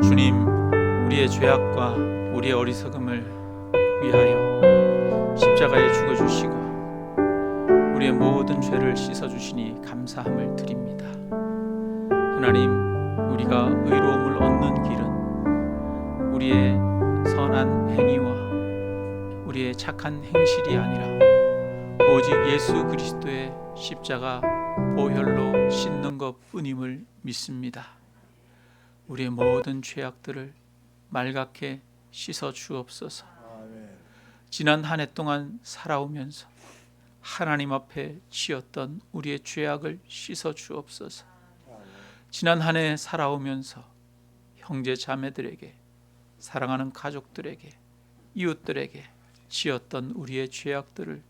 주님, 우리의 죄악과 우리의 어리석음을 위하여 십자가에 죽어주시고 우리의 모든 죄를 씻어주시니 감사함을 드립니다. 하나님, 우리가 의로움을 얻는 길은 우리의 선한 행위와 우리의 착한 행실이 아니라 오직 예수 그리스도의 십자가 보혈로 씻는 것뿐임을 믿습니다. 우리의 모든 죄악들을 말갛게 씻어 주옵소서. 지난 한 해 동안 살아오면서 하나님 앞에 지었던 우리의 죄악을 씻어 주옵소서. 지난 한 해 살아오면서 형제 자매들에게, 사랑하는 가족들에게, 이웃들에게 지었던 우리의 죄악들을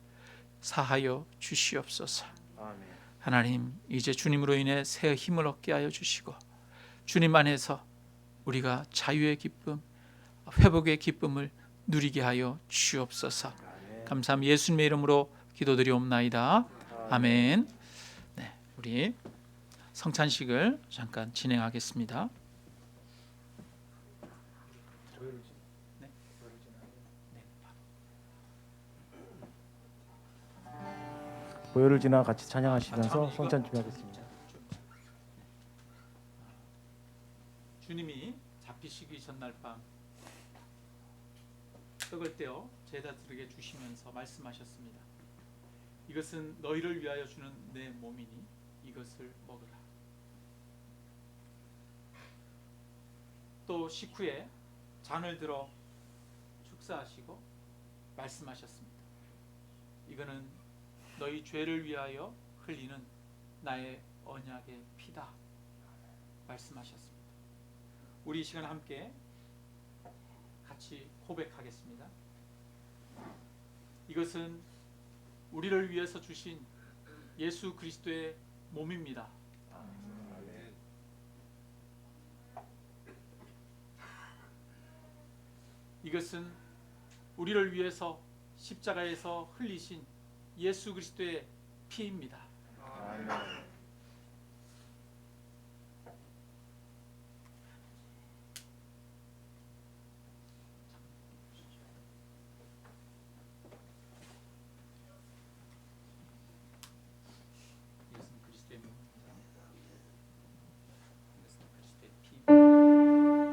사하여 주시옵소서. 하나님, 이제 주님으로 인해 새 힘을 얻게 하여 주시고 주님 안에서 우리가 자유의 기쁨, 회복의 기쁨을 누리게 하여 주옵소서. 감사합니다. 예수님의 이름으로 기도드리옵나이다. 아멘. 네, 우리 성찬식을 잠깐 진행하겠습니다. 보혈을 지나 같이 찬양하시면서 성찬 준비하겠습니다. 주님이 잡히시기 전날 밤 떡을 떼어 제자들에게 주시면서 말씀하셨습니다. 이것은 너희를 위하여 주는 내 몸이니 이것을 먹으라. 또 식후에 잔을 들어 축사하시고 말씀하셨습니다. 이거는 너희 죄를 위하여 흘리는 나의 언약의 피다 말씀하셨습니다. 우리 이 시간 함께 같이 고백하겠습니다. 이것은 우리를 위해서 주신 예수 그리스도의 몸입니다. 이것은 우리를 위해서 십자가에서 흘리신 예수 그리스도의 피입니다. 이것은 그리스도의 몸입니다. 이것은 그리스도의 피.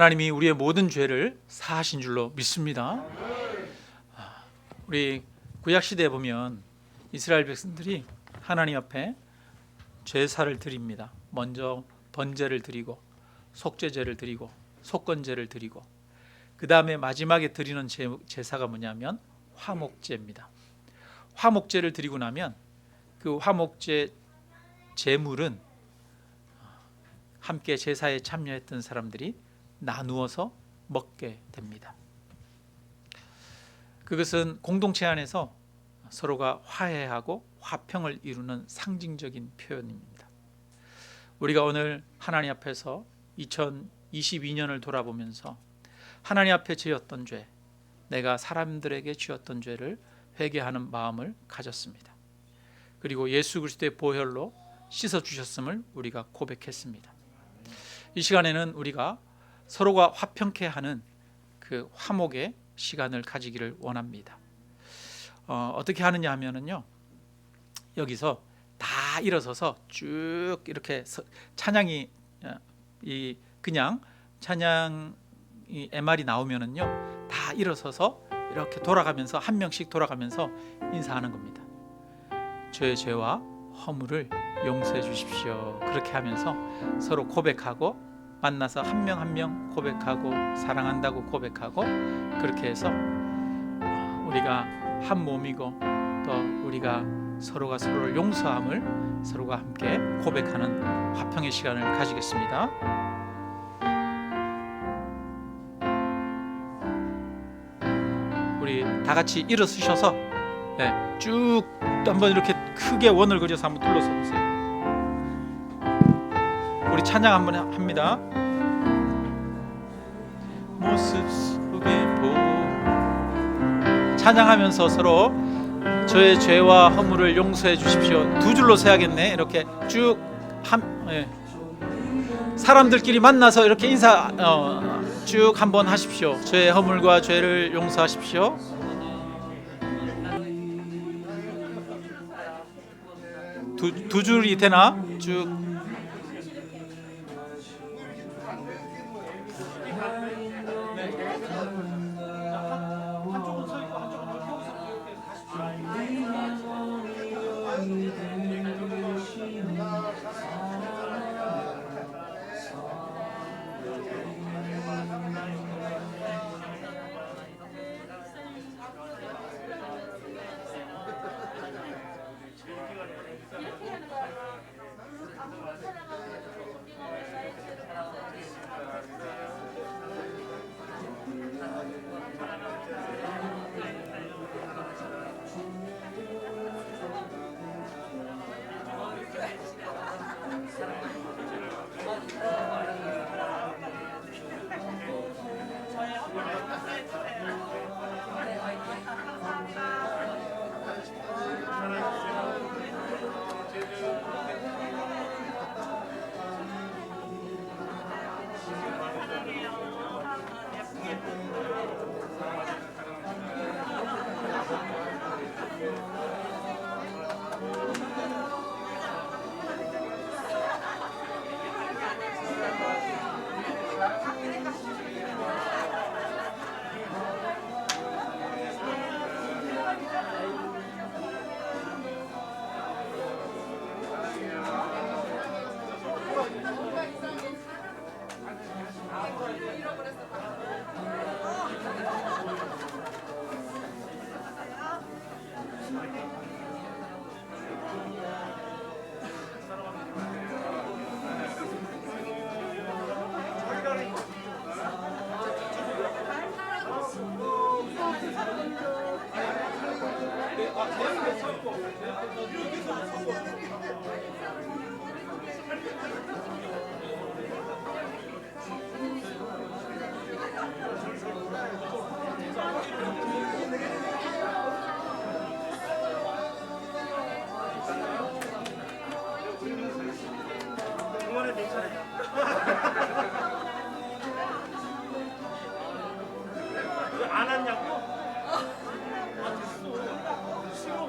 하나님이 우리의 모든 죄를 사하신 줄로 믿습니다. 우리 구약 시대에 보면 이스라엘 백성들이 하나님 앞에 제사를 드립니다. 먼저 번제를 드리고 속죄제를 드리고 속건제를 드리고 그 다음에 마지막에 드리는 제사가 뭐냐면 화목제입니다. 화목제를 드리고 나면 그 화목제 제물은 함께 제사에 참여했던 사람들이 나누어서 먹게 됩니다. 그것은 공동체 안에서 서로가 화해하고 화평을 이루는 상징적인 표현입니다. 우리가 오늘 하나님 앞에서 2022년을 돌아보면서 하나님 앞에 지었던 죄, 내가 사람들에게 지었던 죄를 회개하는 마음을 가졌습니다. 그리고 예수 그리스도의 보혈로 씻어주셨음을 우리가 고백했습니다. 이 시간에는 우리가 서로가 화평케 하는 그 화목의 시간을 가지기를 원합니다. 어떻게 하느냐 하면은요, 여기서 다 일어서서 쭉 이렇게 찬양이 그냥 찬양이 MR이 나오면은요, 다 일어서서 이렇게 돌아가면서 한 명씩 돌아가면서 인사하는 겁니다. 저의 죄와 허물을 용서해 주십시오. 그렇게 하면서 서로 고백하고 만나서 한 명 한 명 고백하고 사랑한다고 고백하고 그렇게 해서 우리가 한 몸이고 또 우리가 서로가 서로를 용서함을 서로가 함께 고백하는 화평의 시간을 가지겠습니다. 우리 다 같이 일어서셔서 쭉 한번 이렇게 크게 원을 그려서 한번 둘러서 보세요. 우리 찬양 한번 합니다. 모습 속에 찬양하면서 서로 저의 죄와 허물을 용서해 주십시오. 두 줄로 서야겠네. 이렇게 쭉 사람들끼리 만나서 이렇게 인사 쭉 한번 하십시오. 저의 허물과 죄를 용서하십시오. 두 줄이 되나? 쭉. 안 왔냐고? 싫어.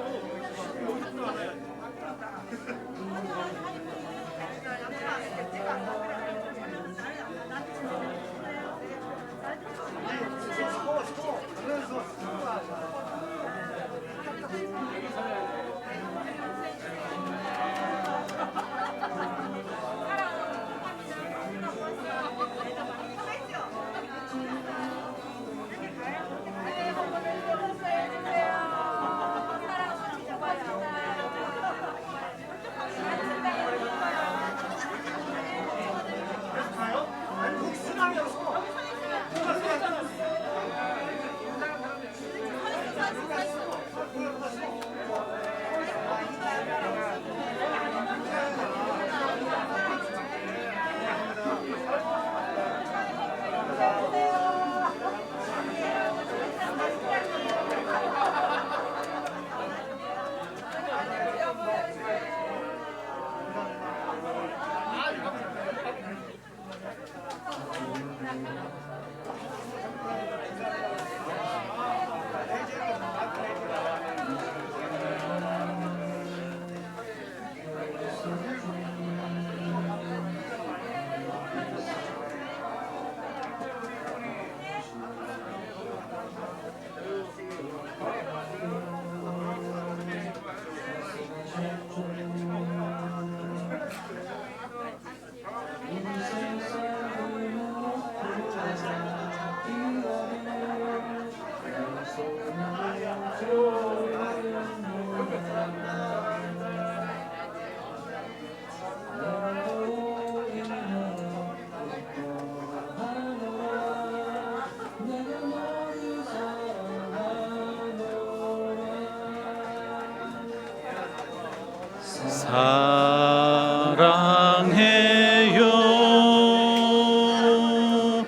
사랑해요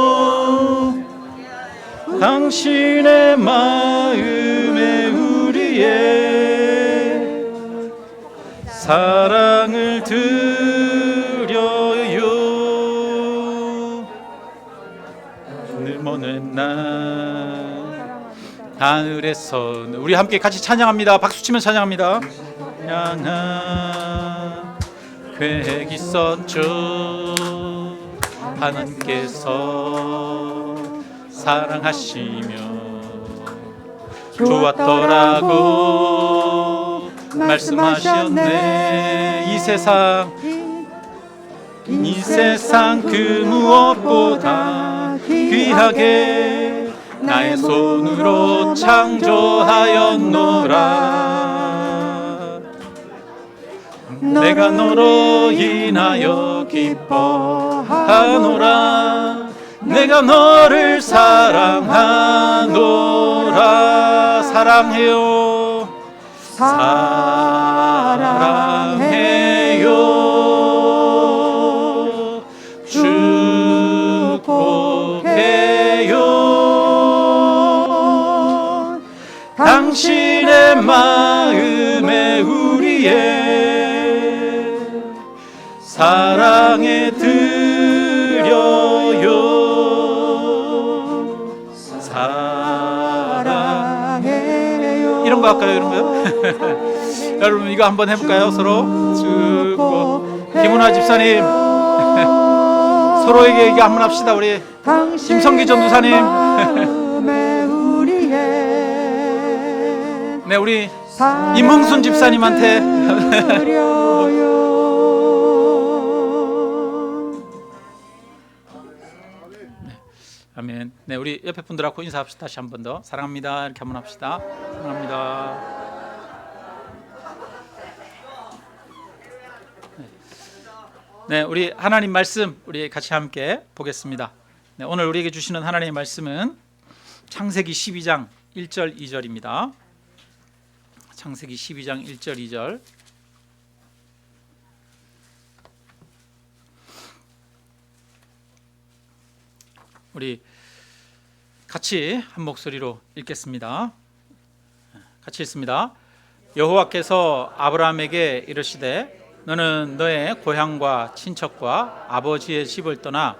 축복해요 당신의 마음에 우리의 사랑을 드려요 늘 먼 날 하늘에서 우리 함께 같이 찬양합니다. 박수치면 찬양합니다. 향한 계획 있었죠 하나님께서 사랑하시며 좋았더라고 말씀하셨네 이 세상 그 무엇보다 귀하게 나의 손으로 창조하였노라 내가 너로 인하여 기뻐하노라 내가 너를 사랑하노라 사랑해요 사랑해요 축복해요 당신의 마음에 우리의 사랑에 드려요 사랑해요 이런 거 할까요? 이런 거요? 여러분 이거 한번 해볼까요? 서로 축복 김은아 집사님 서로에게 이거 한번 합시다 우리 김성기 전도사님 네 우리 임흥순 집사님한테 아멘. 네 우리 옆에 분들하고 인사합시다. 다시 한 번 더 사랑합니다 이렇게 한번 합시다. 사랑합니다. 네 우리 하나님 말씀 우리 같이 함께 보겠습니다. 네, 오늘 우리에게 주시는 하나님의 말씀은 창세기 12장 1절 2절입니다. 창세기 12장 1절 2절 우리 같이 한 목소리로 읽겠습니다. 같이 읽습니다. 여호와께서 아브라함에게 이르시되 너는 너의 고향과 친척과 아버지의 집을 떠나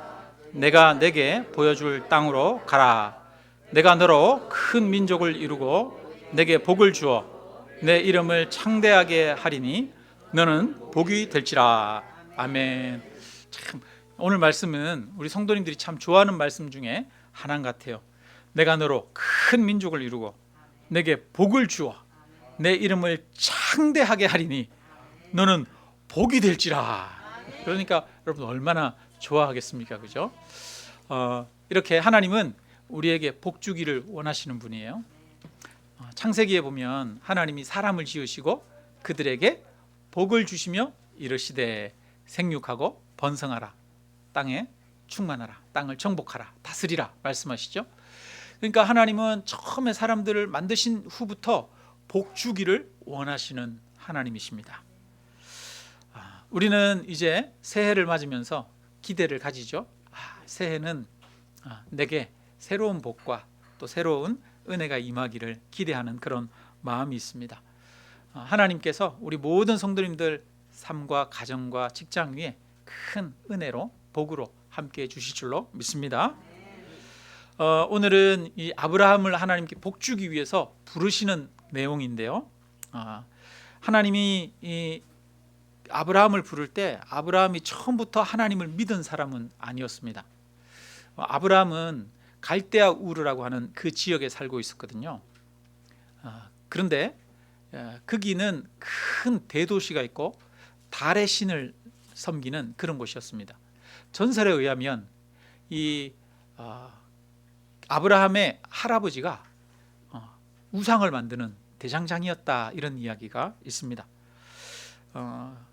내가 내게 보여줄 땅으로 가라. 내가 너로 큰 민족을 이루고 내게 복을 주어 내 이름을 창대하게 하리니 너는 복이 될지라. 아멘. 참 오늘 말씀은 우리 성도님들이 참 좋아하는 말씀 중에 하나 같아요. 내가 너로 큰 민족을 이루고 내게 복을 주어 내 이름을 창대하게 하리니 너는 복이 될지라. 그러니까 여러분 얼마나 좋아하겠습니까? 그죠? 이렇게 하나님은 우리에게 복 주기를 원하시는 분이에요. 창세기에 보면 하나님이 사람을 지으시고 그들에게 복을 주시며 이르시되 생육하고 번성하라 땅에 충만하라, 땅을 정복하라, 다스리라 말씀하시죠. 그러니까 하나님은 처음에 사람들을 만드신 후부터 복 주기를 원하시는 하나님이십니다. 우리는 이제 새해를 맞으면서 기대를 가지죠. 새해는 내게 새로운 복과 또 새로운 은혜가 임하기를 기대하는 그런 마음이 있습니다. 하나님께서 우리 모든 성도님들 삶과 가정과 직장 위에 큰 은혜로 복으로 함께해 주실 줄로 믿습니다. 오늘은 이 아브라함을 하나님께 복 주기 위해서 부르시는 내용인데요. 하나님이 이 아브라함을 부를 때 아브라함이 처음부터 하나님을 믿은 사람은 아니었습니다. 아브라함은 갈대아 우르라고 하는 그 지역에 살고 있었거든요. 그런데 거기는 큰 대도시가 있고 달의 신을 섬기는 그런 곳이었습니다. 전설에 의하면 이 아브라함의 할아버지가 우상을 만드는 대장장이었다, 이런 이야기가 있습니다.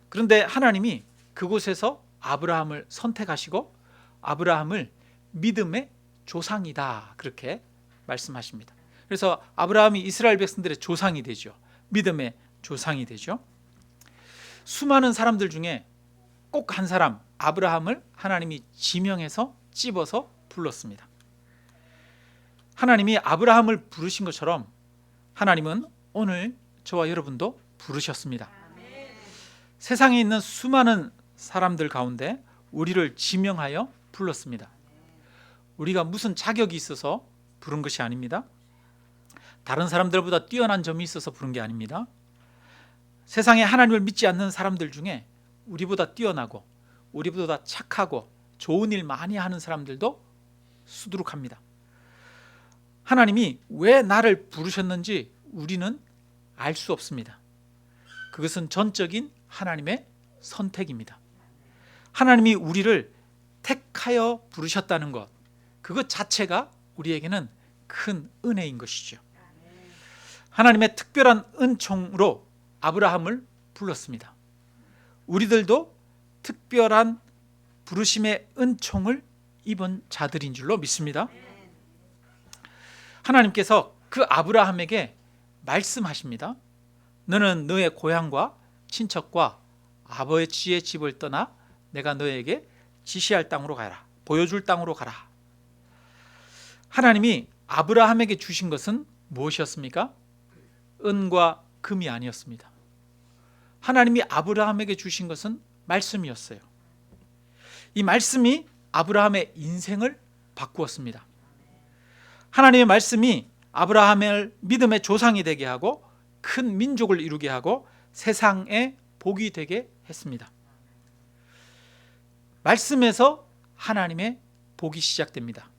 그런데 하나님이 그곳에서 아브라함을 선택하시고 아브라함을 믿음의 조상이다, 그렇게 말씀하십니다. 그래서 아브라함이 이스라엘 백성들의 조상이 되죠. 믿음의 조상이 되죠. 수많은 사람들 중에 꼭 한 사람, 아브라함을 하나님이 지명해서 찝어서 불렀습니다. 하나님이 아브라함을 부르신 것처럼 하나님은 오늘 저와 여러분도 부르셨습니다. 세상에 있는 수많은 사람들 가운데 우리를 지명하여 불렀습니다. 우리가 무슨 자격이 있어서 부른 것이 아닙니다. 다른 사람들보다 뛰어난 점이 있어서 부른 게 아닙니다. 세상에 하나님을 믿지 않는 사람들 중에 우리보다 뛰어나고 우리보다 착하고 좋은 일 많이 하는 사람들도 수두룩합니다. 하나님이 왜 나를 부르셨는지 우리는 알 수 없습니다. 그것은 전적인 하나님의 선택입니다. 하나님이 우리를 택하여 부르셨다는 것, 그것 자체가 우리에게는 큰 은혜인 것이죠. 하나님의 특별한 은총으로 아브라함을 불렀습니다. 우리들도 특별한 부르심의 은총을 입은 자들인 줄로 믿습니다. 하나님께서 그 아브라함에게 말씀하십니다. 너는 너의 고향과 친척과 아버지의 집을 떠나 내가 너에게 지시할 땅으로 가라, 보여줄 땅으로 가라. 하나님이 아브라함에게 주신 것은 무엇이었습니까? 은과 금이 아니었습니다. 하나님이 아브라함에게 주신 것은 말씀이었어요. 이 말씀이 아브라함의 인생을 바꾸었습니다. 하나님의 말씀이 아브라함을 믿음의 조상이 되게 하고 큰 민족을 이루게 하고 세상에 복이 되게 했습니다. 말씀에서 하나님의 복이 시작됩니다.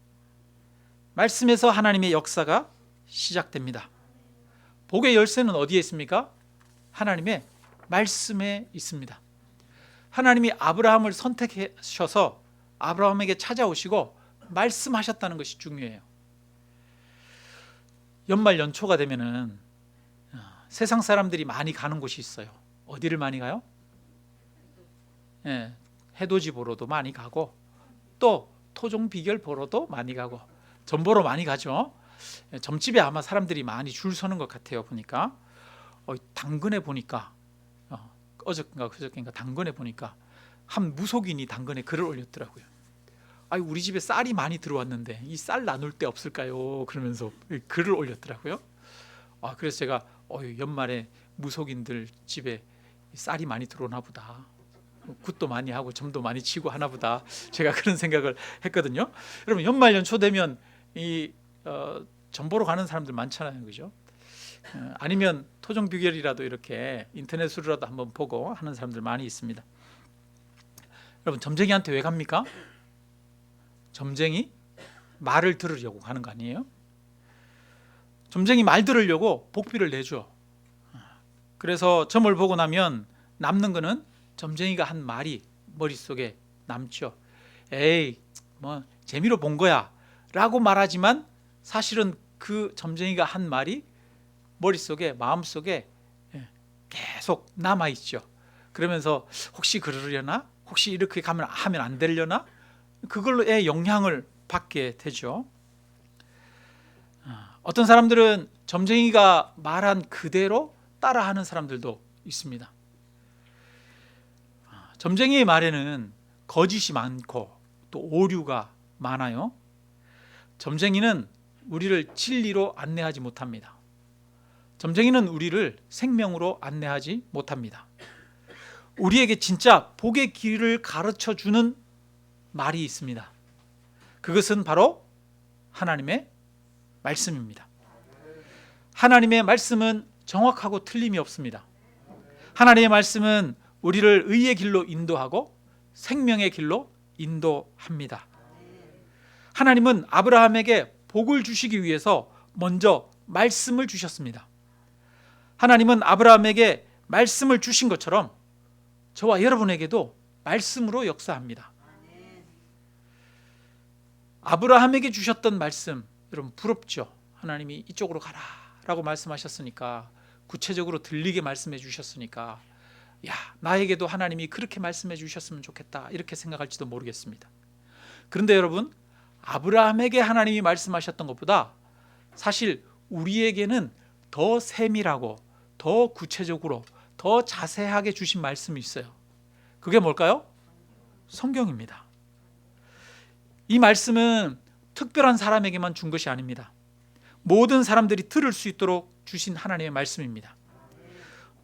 말씀에서 하나님의 역사가 시작됩니다. 복의 열쇠는 어디에 있습니까? 하나님의 말씀에 있습니다. 하나님이 아브라함을 선택하셔서 아브라함에게 찾아오시고 말씀하셨다는 것이 중요해요. 연말 연초가 되면은 세상 사람들이 많이 가는 곳이 있어요. 어디를 많이 가요? 해돋이 보러도 많이 가고 또 토종 비결 보러도 많이 가고 점 보러 많이 가죠. 점집에 아마 사람들이 많이 줄 서는 것 같아요. 보니까 당근에 보니까 어저께인가 그저께인가 당근에 보니까 한 무속인이 당근에 글을 올렸더라고요. 우리 집에 쌀이 많이 들어왔는데 이 쌀 나눌 데 없을까요? 그러면서 글을 올렸더라고요. 그래서 제가 연말에 무속인들 집에 쌀이 많이 들어오나 보다, 굿도 많이 하고 점도 많이 치고 하나 보다, 제가 그런 생각을 했거든요. 여러분, 연말 연초 되면 이 점 보러 가는 사람들 많잖아요, 그죠? 아니면 토종 비결이라도 이렇게 인터넷으로라도 한번 보고 하는 사람들 많이 있습니다. 여러분, 점쟁이한테 왜 갑니까? 점쟁이 말을 들으려고 가는 거 아니에요? 점쟁이 말 들으려고 복비를 내죠. 그래서 점을 보고 나면 남는 거는 점쟁이가 한 말이 머릿속에 남죠. 에이, 뭐 재미로 본 거야 라고 말하지만 사실은 그 점쟁이가 한 말이 머릿속에, 마음속에 계속 남아있죠. 그러면서 혹시 그러려나? 혹시 이렇게 하면 안 되려나? 그걸로의 영향을 받게 되죠. 어떤 사람들은 점쟁이가 말한 그대로 따라하는 사람들도 있습니다. 점쟁이의 말에는 거짓이 많고 또 오류가 많아요. 점쟁이는 우리를 진리로 안내하지 못합니다. 점쟁이는 우리를 생명으로 안내하지 못합니다. 우리에게 진짜 복의 길을 가르쳐 주는 말이 있습니다. 그것은 바로 하나님의 말씀입니다. 하나님의 말씀은 정확하고 틀림이 없습니다. 하나님의 말씀은 우리를 의의 길로 인도하고 생명의 길로 인도합니다. 하나님은 아브라함에게 복을 주시기 위해서 먼저 말씀을 주셨습니다. 하나님은 아브라함에게 말씀을 주신 것처럼 저와 여러분에게도 말씀으로 역사합니다. 아브라함에게 주셨던 말씀, 여러분 부럽죠? 하나님이 이쪽으로 가라 라고 말씀하셨으니까, 구체적으로 들리게 말씀해 주셨으니까, 야, 나에게도 하나님이 그렇게 말씀해 주셨으면 좋겠다 이렇게 생각할지도 모르겠습니다. 그런데 여러분, 아브라함에게 하나님이 말씀하셨던 것보다 사실 우리에게는 더 세밀하고 더 구체적으로 더 자세하게 주신 말씀이 있어요. 그게 뭘까요? 성경입니다. 이 말씀은 특별한 사람에게만 준 것이 아닙니다. 모든 사람들이 들을 수 있도록 주신 하나님의 말씀입니다.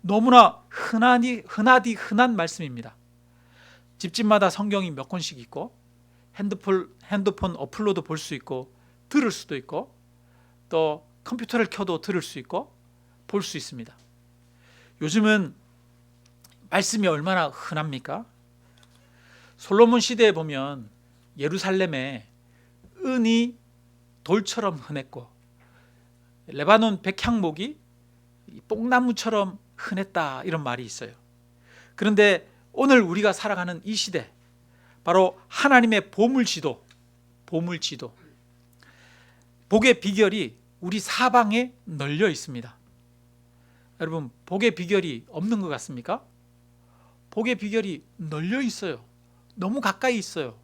너무나 흔한 말씀입니다. 집집마다 성경이 몇 권씩 있고, 핸드폰 어플로도 볼 수 있고, 들을 수도 있고, 또 컴퓨터를 켜도 들을 수 있고 볼 수 있습니다. 요즘은 말씀이 얼마나 흔합니까? 솔로몬 시대에 보면 예루살렘에 은이 돌처럼 흔했고, 레바논 백향목이 뽕나무처럼 흔했다, 이런 말이 있어요. 그런데 오늘 우리가 살아가는 이 시대, 바로 하나님의 보물지도, 복의 비결이 우리 사방에 널려 있습니다. 여러분, 복의 비결이 없는 것 같습니까? 복의 비결이 널려 있어요. 너무 가까이 있어요.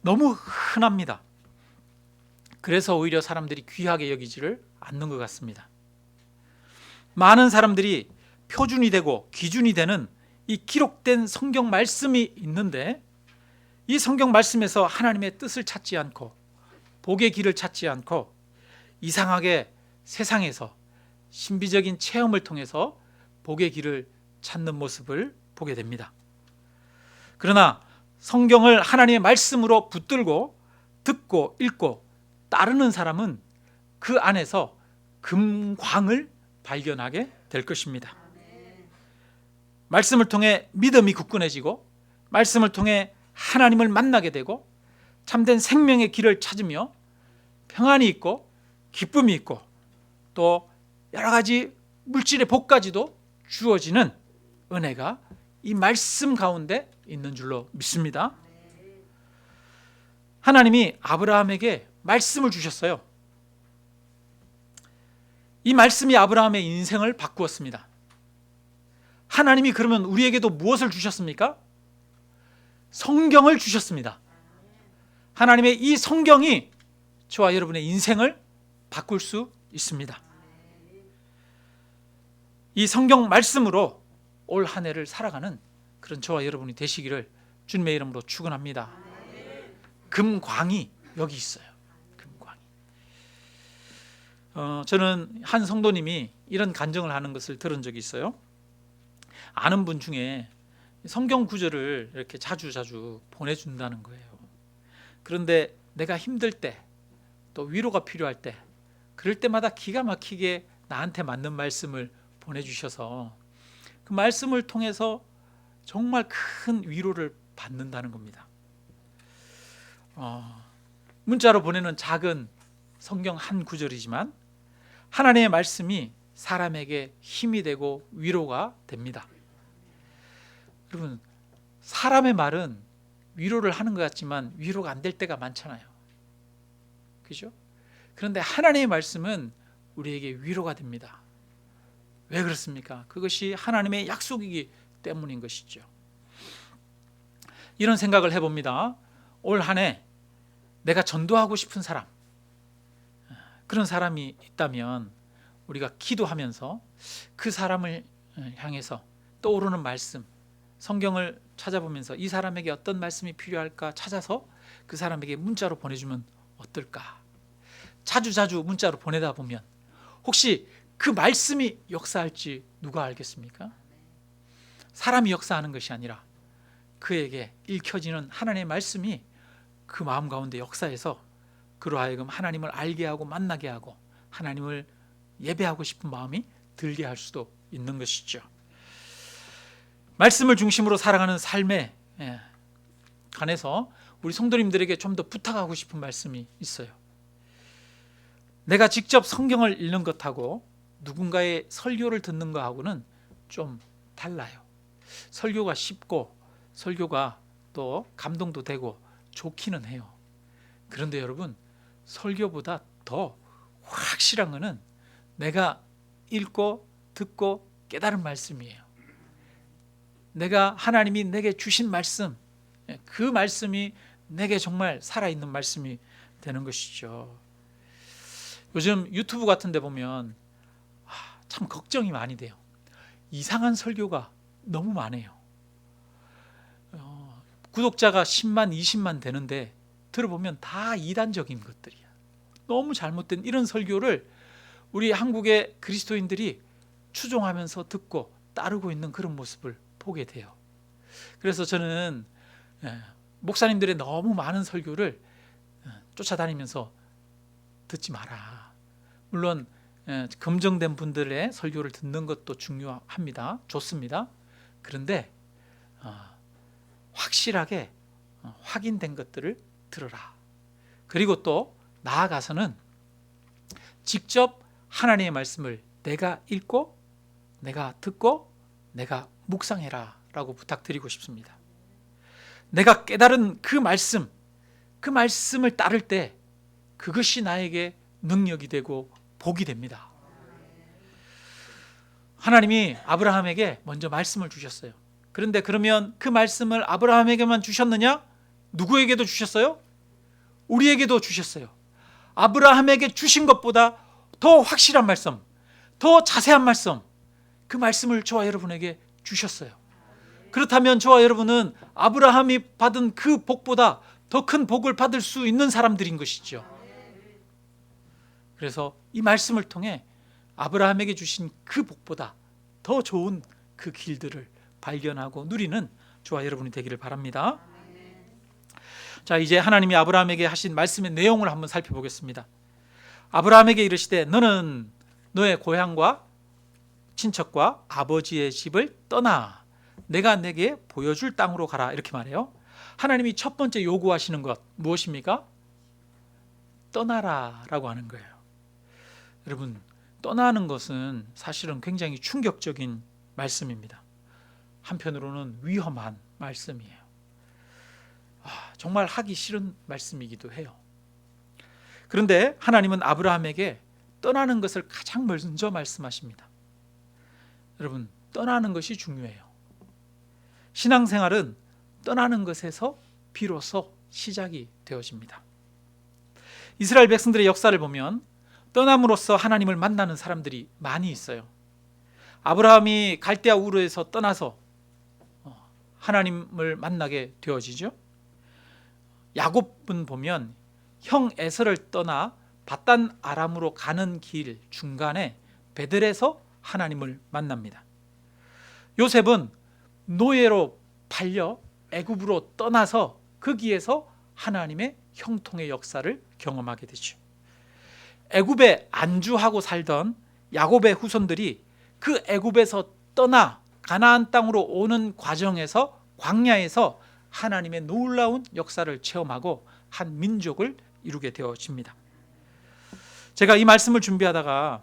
너무 흔합니다. 그래서 오히려 사람들이 귀하게 여기지를 않는 것 같습니다. 많은 사람들이 표준이 되고 기준이 되는 이 기록된 성경 말씀이 있는데, 이 성경 말씀에서 하나님의 뜻을 찾지 않고 복의 길을 찾지 않고 이상하게 세상에서 신비적인 체험을 통해서 복의 길을 찾는 모습을 보게 됩니다. 그러나 성경을 하나님의 말씀으로 붙들고 듣고 읽고 따르는 사람은 그 안에서 금광을 발견하게 될 것입니다. 말씀을 통해 믿음이 굳건해지고, 말씀을 통해 하나님을 만나게 되고, 참된 생명의 길을 찾으며 평안이 있고 기쁨이 있고, 또 여러 가지 물질의 복까지도 주어지는 은혜가 이 말씀 가운데 있는 줄로 믿습니다. 하나님이 아브라함에게 말씀을 주셨어요. 이 말씀이 아브라함의 인생을 바꾸었습니다. 하나님이 그러면 우리에게도 무엇을 주셨습니까? 성경을 주셨습니다. 하나님의 이 성경이 저와 여러분의 인생을 바꿀 수 있습니다. 이 성경 말씀으로 올 한 해를 살아가는 그런 저와 여러분이 되시기를 주님의 이름으로 축원합니다. 금광이 여기 있어요. 금광이. 저는 한 성도님이 이런 간증을 하는 것을 들은 적이 있어요. 아는 분 중에 성경 구절을 이렇게 자주 보내준다는 거예요. 그런데 내가 힘들 때, 또 위로가 필요할 때, 그럴 때마다 기가 막히게 나한테 맞는 말씀을 보내주셔서 그 말씀을 통해서 정말 큰 위로를 받는다는 겁니다. 문자로 보내는 작은 성경 한 구절이지만 하나님의 말씀이 사람에게 힘이 되고 위로가 됩니다. 여러분, 사람의 말은 위로를 하는 것 같지만 위로가 안 될 때가 많잖아요. 그죠? 그런데 하나님의 말씀은 우리에게 위로가 됩니다. 왜 그렇습니까? 그것이 하나님의 약속이기 때문인 것이죠. 이런 생각을 해봅니다. 올 한 해 내가 전도하고 싶은 사람, 그런 사람이 있다면 우리가 기도하면서 그 사람을 향해서 떠오르는 말씀, 성경을 찾아보면서 이 사람에게 어떤 말씀이 필요할까 찾아서 그 사람에게 문자로 보내주면 어떨까? 자주 문자로 보내다 보면 혹시 그 말씀이 역사할지 누가 알겠습니까? 사람이 역사하는 것이 아니라 그에게 읽혀지는 하나님의 말씀이 그 마음 가운데 역사해서 그로 하여금 하나님을 알게 하고 만나게 하고 하나님을 예배하고 싶은 마음이 들게 할 수도 있는 것이죠. 말씀을 중심으로 살아가는 삶에 관해서 우리 성도님들에게 좀 더 부탁하고 싶은 말씀이 있어요. 내가 직접 성경을 읽는 것하고 누군가의 설교를 듣는 것하고는 좀 달라요. 설교가 쉽고 설교가 또 감동도 되고 좋기는 해요. 그런데 여러분, 설교보다 더 확실한 것은 내가 읽고 듣고 깨달은 말씀이에요. 내가 하나님이 내게 주신 말씀, 그 말씀이 내게 정말 살아있는 말씀이 되는 것이죠. 요즘 유튜브 같은 데 보면 참 걱정이 많이 돼요. 이상한 설교가 너무 많아요. 구독자가 10만, 20만 되는데 들어보면 다 이단적인 것들이야. 너무 잘못된 이런 설교를 우리 한국의 그리스도인들이 추종하면서 듣고 따르고 있는 그런 모습을 보게 돼요. 그래서 저는 목사님들의 너무 많은 설교를 쫓아다니면서 듣지 마라. 물론 검증된 분들의 설교를 듣는 것도 중요합니다. 좋습니다. 그런데 확실하게 확인된 것들을 들어라. 그리고 또 나아가서는 직접 하나님의 말씀을 내가 읽고 내가 듣고 내가 묵상해라 라고 부탁드리고 싶습니다. 내가 깨달은 그 말씀을 따를 때 그것이 나에게 능력이 되고 복이 됩니다. 하나님이 아브라함에게 먼저 말씀을 주셨어요. 그런데 그러면 그 말씀을 아브라함에게만 주셨느냐? 누구에게도 주셨어요? 우리에게도 주셨어요. 아브라함에게 주신 것보다 더 확실한 말씀, 더 자세한 말씀, 그 말씀을 저와 여러분에게 주셨어요. 그렇다면 저와 여러분은 아브라함이 받은 그 복보다 더 큰 복을 받을 수 있는 사람들인 것이죠. 그래서 이 말씀을 통해 아브라함에게 주신 그 복보다 더 좋은 그 길들을 발견하고 누리는 저와 여러분이 되기를 바랍니다. 자, 이제 하나님이 아브라함에게 하신 말씀의 내용을 한번 살펴보겠습니다. 아브라함에게 이르시되 너는 너의 고향과 친척과 아버지의 집을 떠나 내가 내게 보여줄 땅으로 가라, 이렇게 말해요. 하나님이 첫 번째 요구하시는 것 무엇입니까? 떠나라라고 하는 거예요. 여러분, 떠나는 것은 사실은 굉장히 충격적인 말씀입니다. 한편으로는 위험한 말씀이에요. 정말 하기 싫은 말씀이기도 해요. 그런데 하나님은 아브라함에게 떠나는 것을 가장 먼저 말씀하십니다. 여러분, 떠나는 것이 중요해요. 신앙생활은 떠나는 것에서 비로소 시작이 되어집니다. 이스라엘 백성들의 역사를 보면 떠남으로써 하나님을 만나는 사람들이 많이 있어요. 아브라함이 갈대아 우르에서 떠나서 하나님을 만나게 되어지죠. 야곱은 보면 형 에서를 떠나 밧단 아람으로 가는 길 중간에 베들에서 하나님을 만납니다. 요셉은 노예로 팔려 애굽으로 떠나서 거기에서 하나님의 형통의 역사를 경험하게 되죠. 애굽에 안주하고 살던 야곱의 후손들이 그 애굽에서 떠나 가나안 땅으로 오는 과정에서 광야에서 하나님의 놀라운 역사를 체험하고 한 민족을 이루게 되어집니다. 제가 이 말씀을 준비하다가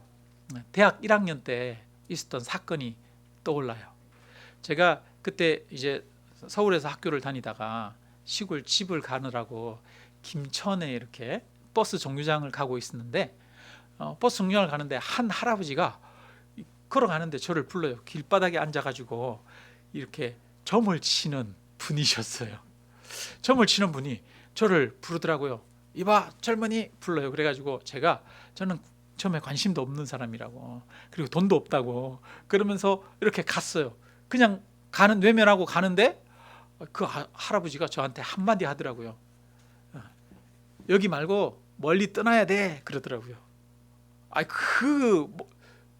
대학 1학년 때 있었던 사건이 떠올라요. 제가 그때 이제 서울에서 학교를 다니다가 시골 집을 가느라고 김천에 이렇게 버스 정류장을 가고 있었는데 버스 정류장을 가는데 한 할아버지가 걸어가는데 저를 불러요. 길바닥에 앉아가지고 이렇게 점을 치는 분이셨어요. 점을 치는 분이 저를 부르더라고요. 이봐 젊은이 불러요. 그래가지고 저는 처음에 관심도 없는 사람이라고, 그리고 돈도 없다고 그러면서 이렇게 갔어요. 그냥 외면하고 가는데 그 할아버지가 저한테 한마디 하더라고요. 여기 말고 멀리 떠나야 돼 그러더라고요.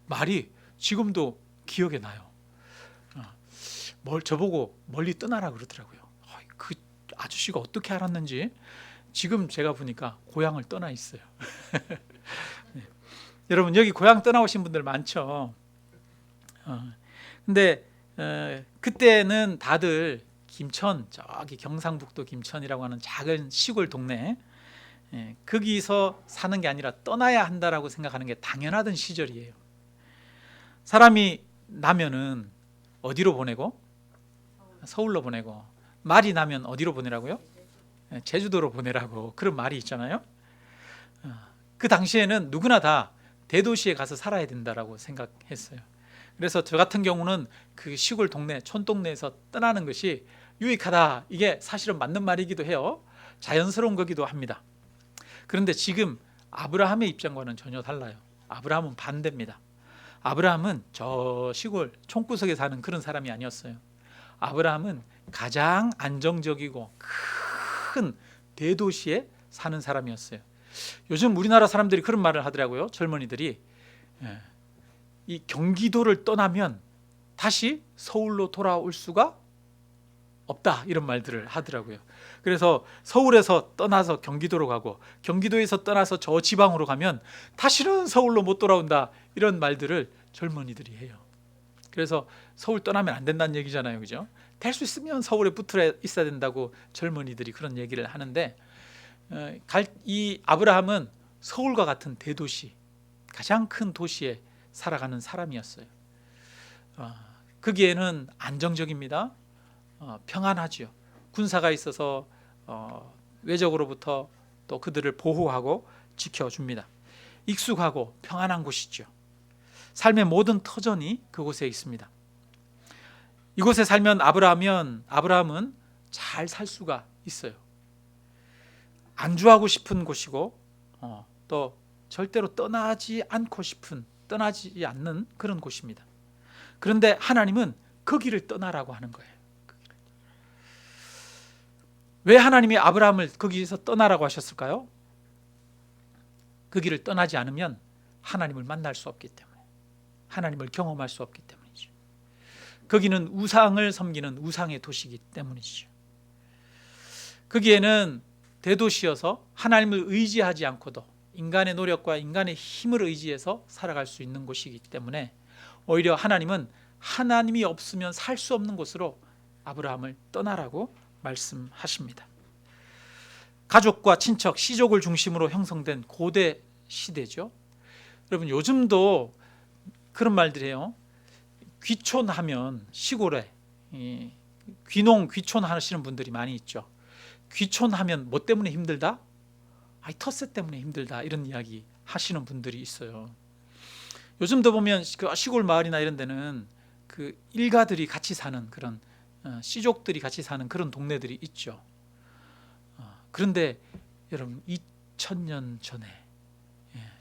말이 지금도 기억에 나요. 저보고 멀리 떠나라 그러더라고요. 그 아저씨가 어떻게 알았는지 지금 제가 보니까 고향을 떠나 있어요. 네. 여러분 여기 고향 떠나오신 분들 많죠. 근데 그때는 다들 김천, 저기 경상북도 김천이라고 하는 작은 시골 동네, 거기서 사는 게 아니라 떠나야 한다라고 생각하는 게 당연하던 시절이에요. 사람이 나면은 어디로 보내고? 서울로 보내고, 말이 나면 어디로 보내라고요? 제주도로 보내라고, 그런 말이 있잖아요. 그 당시에는 누구나 다 대도시에 가서 살아야 된다라고 생각했어요. 그래서 저 같은 경우는 그 시골 동네, 촌동네에서 떠나는 것이 유익하다, 이게 사실은 맞는 말이기도 해요. 자연스러운 거기도 합니다. 그런데 지금 아브라함의 입장과는 전혀 달라요. 아브라함은 반대입니다. 아브라함은 저 시골 촌구석에 사는 그런 사람이 아니었어요. 아브라함은 가장 안정적이고 큰 대도시에 사는 사람이었어요. 요즘 우리나라 사람들이 그런 말을 하더라고요. 젊은이들이 이 경기도를 떠나면 다시 서울로 돌아올 수가 없다, 이런 말들을 하더라고요. 그래서 서울에서 떠나서 경기도로 가고, 경기도에서 떠나서 저 지방으로 가면 다시는 서울로 못 돌아온다, 이런 말들을 젊은이들이 해요. 그래서 서울 떠나면 안 된다는 얘기잖아요, 그죠? 될 수 있으면 서울에 붙어 있어야 된다고 젊은이들이 그런 얘기를 하는데, 이 아브라함은 서울과 같은 대도시, 가장 큰 도시에 살아가는 사람이었어요. 거기에는 안정적입니다. 평안하죠. 군사가 있어서 외적으로부터 또 그들을 보호하고 지켜줍니다. 익숙하고 평안한 곳이죠. 삶의 모든 터전이 그곳에 있습니다. 이곳에 살면 아브라함은 잘 살 수가 있어요. 안주하고 싶은 곳이고, 또 절대로 떠나지 않는 그런 곳입니다. 그런데 하나님은 거기를 떠나라고 하는 거예요. 왜 하나님이 아브라함을 거기에서 떠나라고 하셨을까요? 그 길을 떠나지 않으면 하나님을 만날 수 없기 때문에, 하나님을 경험할 수 없기 때문이죠. 거기는 우상을 섬기는 우상의 도시이기 때문이죠. 거기에는 대도시여서 하나님을 의지하지 않고도 인간의 노력과 인간의 힘을 의지해서 살아갈 수 있는 곳이기 때문에, 오히려 하나님은 하나님이 없으면 살 수 없는 곳으로 아브라함을 떠나라고 말씀하십니다. 가족과 친척, 시족을 중심으로 형성된 고대 시대죠. 여러분 요즘도 그런 말들이에요. 귀촌하면 시골에 귀촌 하시는 분들이 많이 있죠. 귀촌하면 뭐 때문에 힘들다? 텃세 때문에 힘들다, 이런 이야기 하시는 분들이 있어요. 요즘도 보면 그 시골 마을이나 이런 데는 그 일가들이 같이 사는 그런 씨족들이 같이 사는 그런 동네들이 있죠. 그런데 여러분 2000년 전에,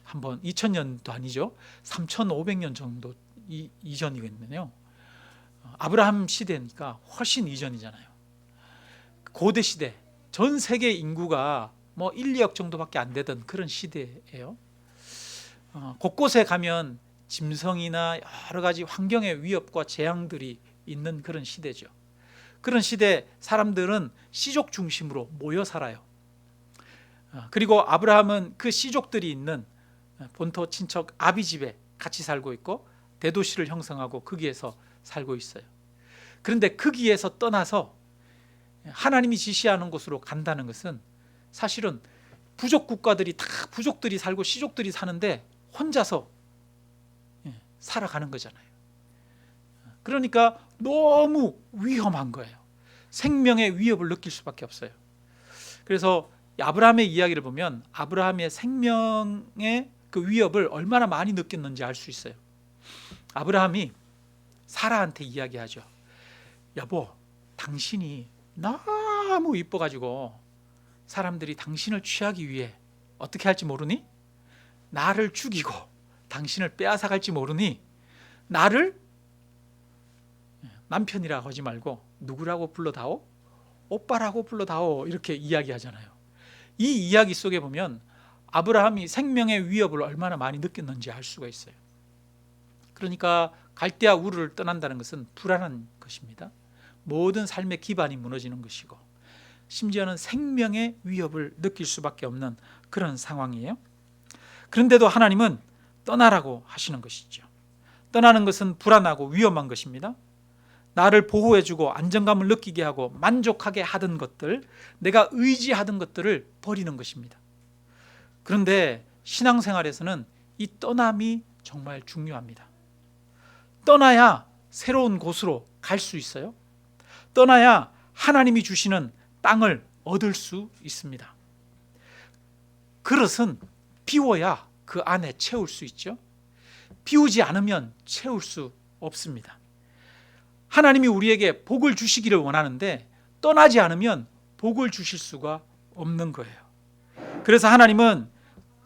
한번 2000년도 아니죠, 3500년 정도 이전이겠네요. 아브라함 시대니까 훨씬 이전이잖아요. 고대 시대, 전 세계 인구가 뭐 1, 2억 정도밖에 안 되던 그런 시대예요. 곳곳에 가면 짐승이나 여러 가지 환경의 위협과 재앙들이 있는 그런 시대죠. 그런 시대 사람들은 씨족 중심으로 모여 살아요. 그리고 아브라함은 그 씨족들이 있는 본토 친척 아비 집에 같이 살고 있고, 대도시를 형성하고 거기에서 살고 있어요. 그런데 거기에서 떠나서 하나님이 지시하는 곳으로 간다는 것은 사실은 부족 국가들이 다 부족들이 살고 씨족들이 사는데 혼자서 살아가는 거잖아요. 그러니까 너무 위험한 거예요. 생명의 위협을 느낄 수밖에 없어요. 그래서 아브라함의 이야기를 보면 아브라함의 생명의 그 위협을 얼마나 많이 느꼈는지 알 수 있어요. 아브라함이 사라한테 이야기하죠. 여보, 당신이 너무 이뻐가지고 사람들이 당신을 취하기 위해 어떻게 할지 모르니? 나를 죽이고 당신을 빼앗아 갈지 모르니 나를 남편이라고 하지 말고 누구라고 불러다오? 오빠라고 불러다오. 이렇게 이야기하잖아요. 이 이야기 속에 보면 아브라함이 생명의 위협을 얼마나 많이 느꼈는지 알 수가 있어요. 그러니까 갈대아 우르를 떠난다는 것은 불안한 것입니다. 모든 삶의 기반이 무너지는 것이고 심지어는 생명의 위협을 느낄 수밖에 없는 그런 상황이에요. 그런데도 하나님은 떠나라고 하시는 것이죠. 떠나는 것은 불안하고 위험한 것입니다. 나를 보호해주고 안정감을 느끼게 하고 만족하게 하던 것들, 내가 의지하던 것들을 버리는 것입니다. 그런데 신앙생활에서는 이 떠남이 정말 중요합니다. 떠나야 새로운 곳으로 갈 수 있어요. 떠나야 하나님이 주시는 땅을 얻을 수 있습니다. 그릇은 비워야 그 안에 채울 수 있죠. 비우지 않으면 채울 수 없습니다. 하나님이 우리에게 복을 주시기를 원하는데 떠나지 않으면 복을 주실 수가 없는 거예요. 그래서 하나님은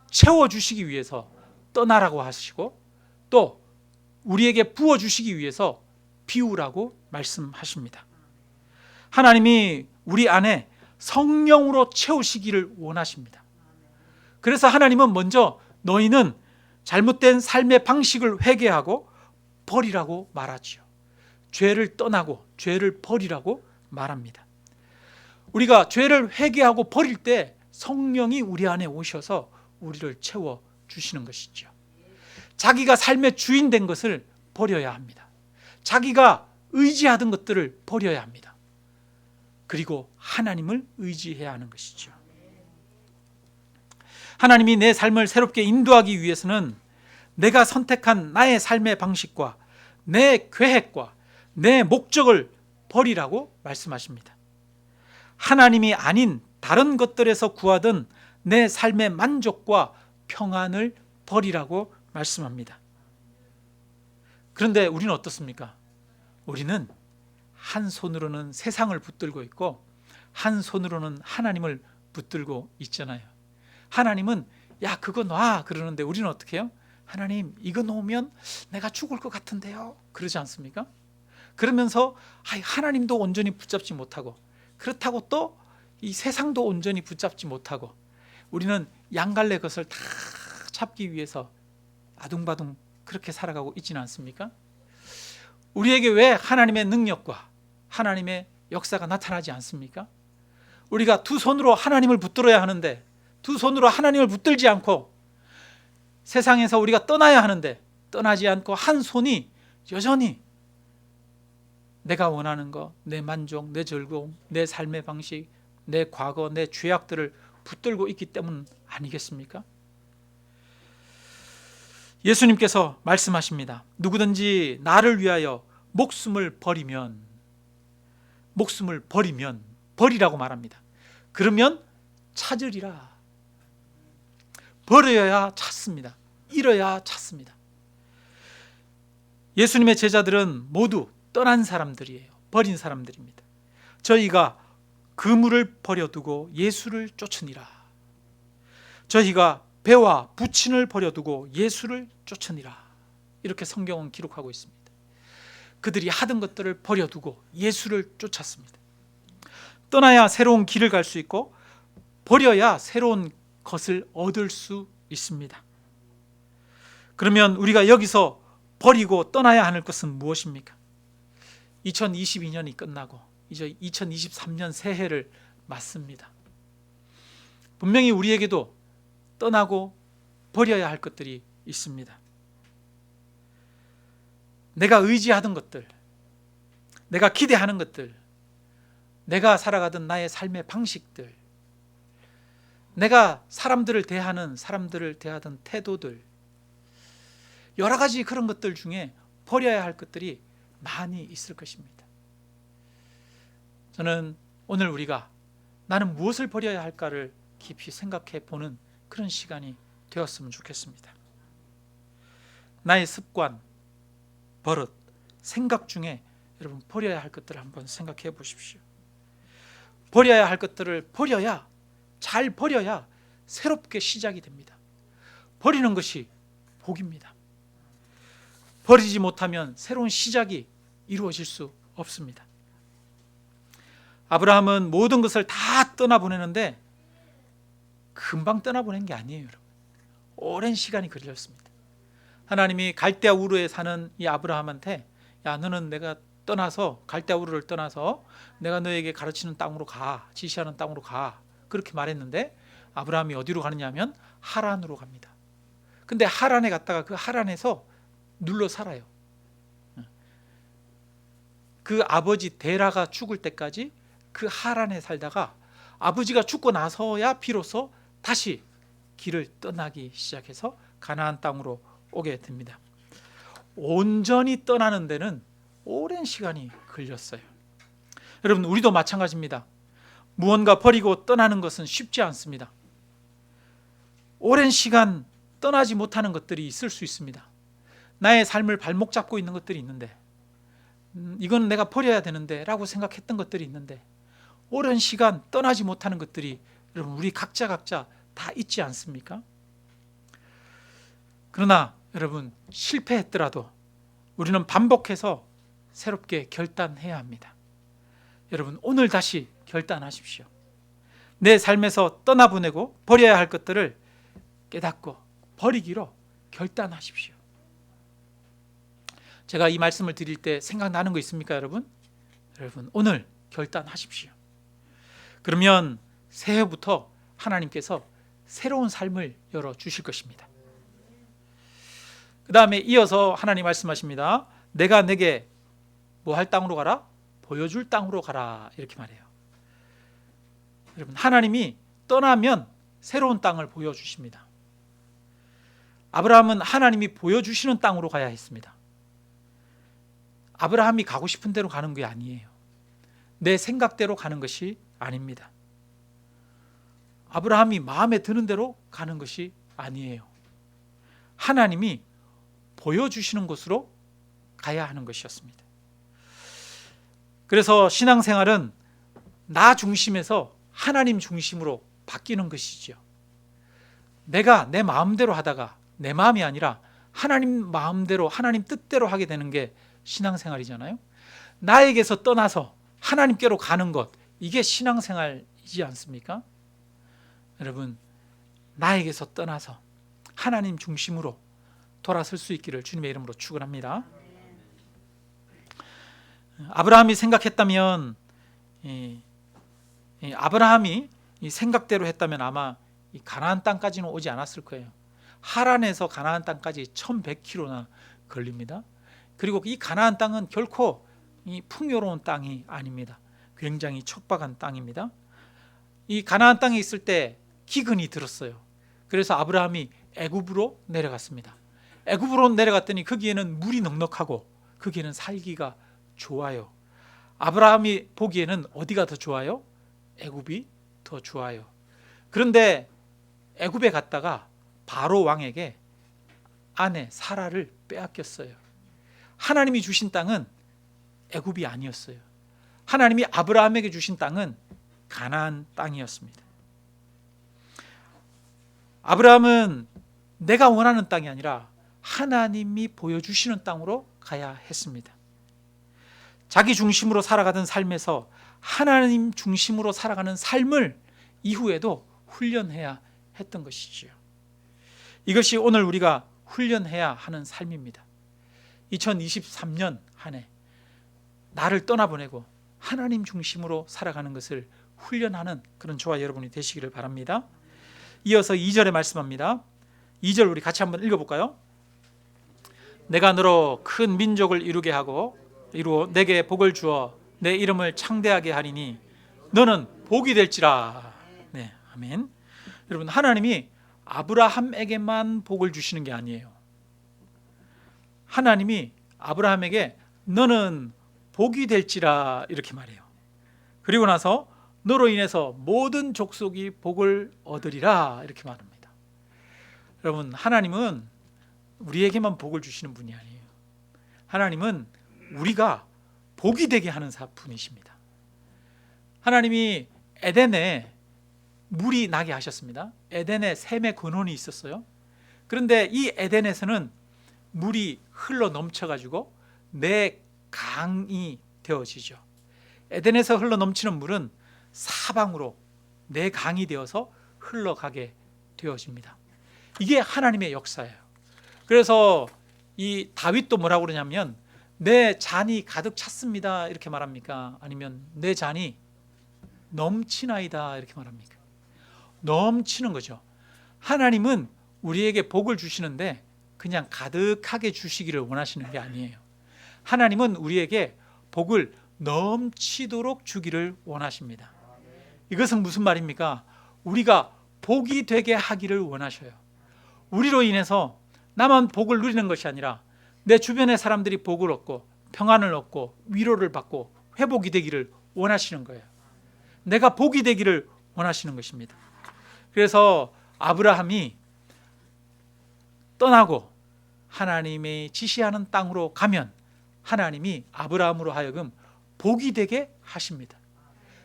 채워주시기 위해서 떠나라고 하시고 또 우리에게 부어주시기 위해서 비우라고 말씀하십니다. 하나님이 우리 안에 성령으로 채우시기를 원하십니다. 그래서 하나님은 먼저 너희는 잘못된 삶의 방식을 회개하고 버리라고 말하지요. 죄를 떠나고 죄를 버리라고 말합니다. 우리가 죄를 회개하고 버릴 때 성령이 우리 안에 오셔서 우리를 채워주시는 것이죠. 자기가 삶의 주인 된 것을 버려야 합니다. 자기가 의지하던 것들을 버려야 합니다. 그리고 하나님을 의지해야 하는 것이죠. 하나님이 내 삶을 새롭게 인도하기 위해서는 내가 선택한 나의 삶의 방식과 내 계획과 내 목적을 버리라고 말씀하십니다. 하나님이 아닌 다른 것들에서 구하던 내 삶의 만족과 평안을 버리라고 말씀합니다. 그런데 우리는 어떻습니까? 우리는 한 손으로는 세상을 붙들고 있고 한 손으로는 하나님을 붙들고 있잖아요. 하나님은 야 그거 놔 그러는데 우리는 어떻게 해요? 하나님 이거 놓으면 내가 죽을 것 같은데요. 그러지 않습니까? 그러면서 하나님도 온전히 붙잡지 못하고 그렇다고 또 이 세상도 온전히 붙잡지 못하고 우리는 양갈래 것을 다 잡기 위해서 아둥바둥 그렇게 살아가고 있지는 않습니까? 우리에게 왜 하나님의 능력과 하나님의 역사가 나타나지 않습니까? 우리가 두 손으로 하나님을 붙들어야 하는데 두 손으로 하나님을 붙들지 않고 세상에서 우리가 떠나야 하는데 떠나지 않고 한 손이 여전히 내가 원하는 것, 내 만족, 내 즐거움, 내 삶의 방식, 내 과거, 내 죄악들을 붙들고 있기 때문 아니겠습니까? 예수님께서 말씀하십니다. 누구든지 나를 위하여 목숨을 버리면 버리라고 말합니다. 그러면 찾으리라. 버려야 찾습니다. 잃어야 찾습니다. 예수님의 제자들은 모두 떠난 사람들이에요. 버린 사람들입니다. 저희가 그물을 버려두고 예수를 쫓으니라. 저희가 배와 부친을 버려두고 예수를 쫓으니라. 이렇게 성경은 기록하고 있습니다. 그들이 하던 것들을 버려두고 예수를 쫓았습니다. 떠나야 새로운 길을 갈 수 있고 버려야 새로운 것을 얻을 수 있습니다. 그러면 우리가 여기서 버리고 떠나야 하는 것은 무엇입니까? 2022년이 끝나고 이제 2023년 새해를 맞습니다. 분명히 우리에게도 떠나고 버려야 할 것들이 있습니다. 내가 의지하던 것들, 내가 기대하는 것들, 내가 살아가던 나의 삶의 방식들, 내가 사람들을 대하던 태도들, 여러 가지 그런 것들 중에 버려야 할 것들이 많이 있을 것입니다. 저는 오늘 우리가 나는 무엇을 버려야 할까를 깊이 생각해 보는 그런 시간이 되었으면 좋겠습니다. 나의 습관, 버릇, 생각 중에 여러분 버려야 할 것들을 한번 생각해 보십시오. 버려야 할 것들을 버려야 잘 버려야 새롭게 시작이 됩니다. 버리는 것이 복입니다. 버리지 못하면 새로운 시작이 이루어질 수 없습니다. 아브라함은 모든 것을 다 떠나보내는데 금방 떠나보낸 게 아니에요, 여러분. 오랜 시간이 걸렸습니다. 하나님이 갈대아 우르에 사는 이 아브라함한테, 야, 너는 내가 떠나서 갈대아 우르를 떠나서 내가 너에게 가르치는 땅으로 가, 지시하는 땅으로 가, 그렇게 말했는데 아브라함이 어디로 가느냐면 하란으로 갑니다. 근데 하란에 갔다가 그 하란에서 눌러 살아요. 그 아버지 데라가 죽을 때까지 그 하란에 살다가 아버지가 죽고 나서야 비로소 다시 길을 떠나기 시작해서 가나안 땅으로 오게 됩니다. 온전히 떠나는 데는 오랜 시간이 걸렸어요. 여러분, 우리도 마찬가지입니다. 무언가 버리고 떠나는 것은 쉽지 않습니다. 오랜 시간 떠나지 못하는 것들이 있을 수 있습니다. 나의 삶을 발목 잡고 있는 것들이 있는데, 이건 내가 버려야 되는데 라고 생각했던 것들이 있는데, 오랜 시간 떠나지 못하는 것들이 여러분 우리 각자 다 있지 않습니까? 그러나 여러분, 실패했더라도 우리는 반복해서 새롭게 결단해야 합니다. 여러분, 오늘 다시 결단하십시오. 내 삶에서 떠나보내고 버려야 할 것들을 깨닫고 버리기로 결단하십시오. 제가 이 말씀을 드릴 때 생각나는 거 있습니까, 여러분? 여러분, 오늘 결단하십시오. 그러면 새해부터 하나님께서 새로운 삶을 열어주실 것입니다. 그 다음에 이어서 하나님 말씀하십니다. 내가 내게 뭐 할 땅으로 가라? 보여줄 땅으로 가라, 이렇게 말해요. 여러분, 하나님이 떠나면 새로운 땅을 보여주십니다. 아브라함은 하나님이 보여주시는 땅으로 가야 했습니다. 아브라함이 가고 싶은 대로 가는 게 아니에요. 내 생각대로 가는 것이 아닙니다. 아브라함이 마음에 드는 대로 가는 것이 아니에요. 하나님이 보여주시는 곳으로 가야 하는 것이었습니다. 그래서 신앙생활은 나 중심에서 하나님 중심으로 바뀌는 것이지요. 내가 내 마음대로 하다가 내 마음이 아니라 하나님 마음대로, 하나님 뜻대로 하게 되는 게 신앙생활이잖아요. 나에게서 떠나서 하나님께로 가는 것, 이게 신앙생활이지 않습니까? 여러분, 나에게서 떠나서 하나님 중심으로 돌아설 수 있기를 주님의 이름으로 축원합니다. 아브라함이 생각했다면, 아브라함이 이 생각대로 했다면 아마 이 가나안 땅까지는 오지 않았을 거예요. 하란에서 가나안 땅까지 1100km나 걸립니다. 그리고 이 가나안 땅은 결코 이 풍요로운 땅이 아닙니다. 굉장히 척박한 땅입니다. 이 가나안 땅에 있을 때 기근이 들었어요. 그래서 아브라함이 애굽으로 내려갔습니다. 애굽으로 내려갔더니 거기에는 물이 넉넉하고 거기에는 살기가 좋아요. 아브라함이 보기에는 어디가 더 좋아요? 애굽이 더 좋아요. 그런데 애굽에 갔다가 바로 왕에게 아내 사라를 빼앗겼어요. 하나님이 주신 땅은 애굽이 아니었어요. 하나님이 아브라함에게 주신 땅은 가나안 땅이었습니다. 아브라함은 내가 원하는 땅이 아니라 하나님이 보여주시는 땅으로 가야 했습니다. 자기 중심으로 살아가던 삶에서 하나님 중심으로 살아가는 삶을 이후에도 훈련해야 했던 것이지요. 이것이 오늘 우리가 훈련해야 하는 삶입니다. 2023년 한 해 나를 떠나보내고 하나님 중심으로 살아가는 것을 훈련하는 그런 저와 여러분이 되시기를 바랍니다. 이어서 2절에 말씀합니다. 2절 우리 같이 한번 읽어볼까요? 내가 너로 큰 민족을 이루어 내게 복을 주어 내 이름을 창대하게 하리니 너는 복이 될지라. 네, 아멘. 여러분, 하나님이 아브라함에게만 복을 주시는 게 아니에요. 하나님이 아브라함에게 너는 복이 될지라 이렇게 말해요. 그리고 나서 너로 인해서 모든 족속이 복을 얻으리라 이렇게 말합니다. 여러분, 하나님은 우리에게만 복을 주시는 분이 아니에요. 하나님은 우리가 복이 되게 하는 분이십니다. 하나님이 에덴에 물이 나게 하셨습니다. 에덴에 샘의 근원이 있었어요. 그런데 이 에덴에서는 물이 흘러 넘쳐가지고 내 강이 되어지죠. 에덴에서 흘러 넘치는 물은 사방으로 내 강이 되어서 흘러가게 되어집니다. 이게 하나님의 역사예요. 그래서 이 다윗도 뭐라고 그러냐면 내 잔이 가득 찼습니다 이렇게 말합니까? 아니면 내 잔이 넘치나이다 이렇게 말합니까? 넘치는 거죠. 하나님은 우리에게 복을 주시는데 그냥 가득하게 주시기를 원하시는 게 아니에요. 하나님은 우리에게 복을 넘치도록 주기를 원하십니다. 이것은 무슨 말입니까? 우리가 복이 되게 하기를 원하셔요. 우리로 인해서 나만 복을 누리는 것이 아니라 내 주변의 사람들이 복을 얻고 평안을 얻고 위로를 받고 회복이 되기를 원하시는 거예요. 내가 복이 되기를 원하시는 것입니다. 그래서 아브라함이 떠나고 하나님이 지시하는 땅으로 가면 하나님이 아브라함으로 하여금 복이 되게 하십니다.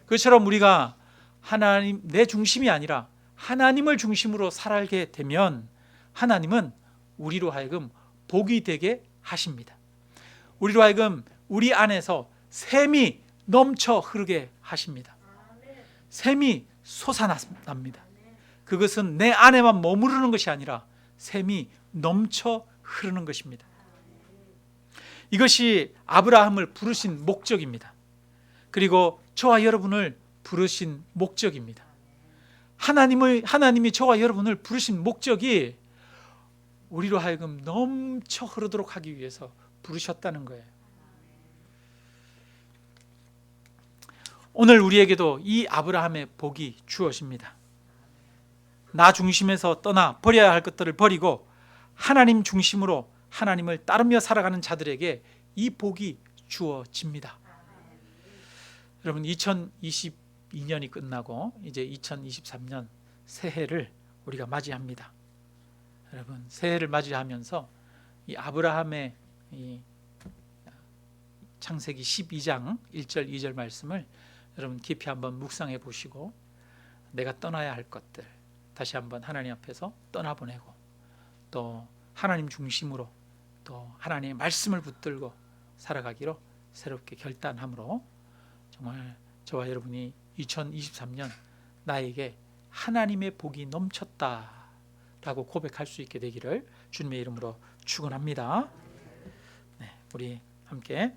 그처럼 우리가 하나님 내 중심이 아니라 하나님을 중심으로 살게 되면 하나님은 우리로 하여금 복이 되게 하십니다. 우리로 하여금 우리 안에서 샘이 넘쳐 흐르게 하십니다. 샘이 솟아납니다. 그것은 내 안에만 머무르는 것이 아니라 샘이 넘쳐 흐르는 것입니다. 이것이 아브라함을 부르신 목적입니다. 그리고 저와 여러분을 부르신 목적입니다. 하나님이 저와 여러분을 부르신 목적이 우리로 하여금 넘쳐 흐르도록 하기 위해서 부르셨다는 거예요. 오늘 우리에게도 이 아브라함의 복이 주어집니다. 나 중심에서 떠나 버려야 할 것들을 버리고 하나님 중심으로 하나님을 따르며 살아가는 자들에게 이 복이 주어집니다. 여러분 2022년이 끝나고 이제 2023년 새해를 우리가 맞이합니다. 여러분 새해를 맞이하면서 이 아브라함의 이 창세기 12장 1절 2절 말씀을 여러분 깊이 한번 묵상해 보시고 내가 떠나야 할 것들 다시 한번 하나님 앞에서 떠나보내고 또 하나님 중심으로 또 하나님의 말씀을 붙들고 살아가기로 새롭게 결단함으로 정말 저와 여러분이 2023년 나에게 하나님의 복이 넘쳤다라고 고백할 수 있게 되기를 주님의 이름으로 축원합니다. 네, 우리 함께